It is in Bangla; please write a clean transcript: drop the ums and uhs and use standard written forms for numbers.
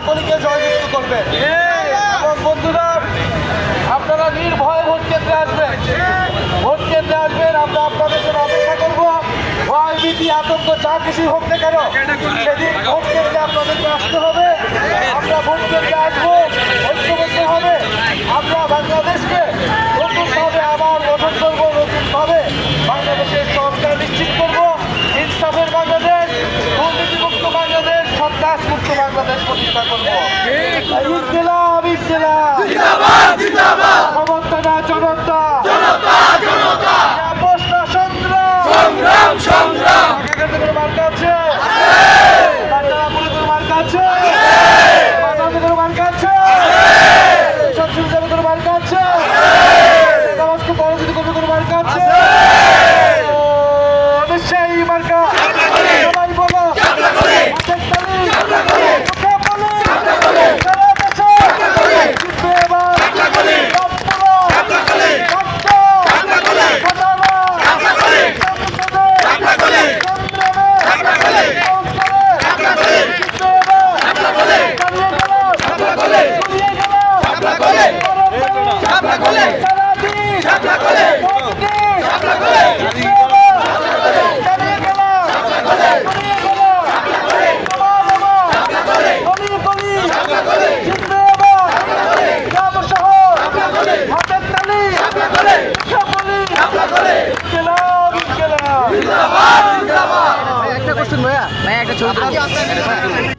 কলিকে জয়যুক্ত করবেন এবং বন্ধুরা আপনারা নির্ভয়ে ভোট কেন্দ্রে আসবেন। ভোট কেন্দ্রে আসবেন, আমরা আপনাদের জন্য অপেক্ষা করবো। ভয় ভীতি আতঙ্ক যা কিছু হোক না কেন সেদিন ভোট কেন্দ্রে আপনাদেরকে আসতে হবে। আমরা ভোট কেন্দ্রে আসবো, ঐক্যবদ্ধ হবে। আমরা বাংলাদেশকে নতুনভাবে আবার গঠন করবো, নতুনভাবে বাংলাদেশের সংস্কার নিশ্চিত করবো। ইনসাফের বাংলাদেশ, দুর্নীতিমুক্ত বাংলাদেশ, সন্ত্রাসমুক্ত বাংলাদেশ প্রতিষ্ঠা করবো। ইনকিলাব ইনকিলাব ক্ষমতা না জনতা, আপোষটা সংগ্রাম সংগ্রাম মার্কা আছে, মার্কা আছে, মার্কা আছে, সবসময় মার্কা আছে, সমাজকে পরাজিত করবে কোনো মার্কা আছে, সেই মার্কা সবাই বলো একটা কোশ্চেন ভাইয়া, একটা ছবি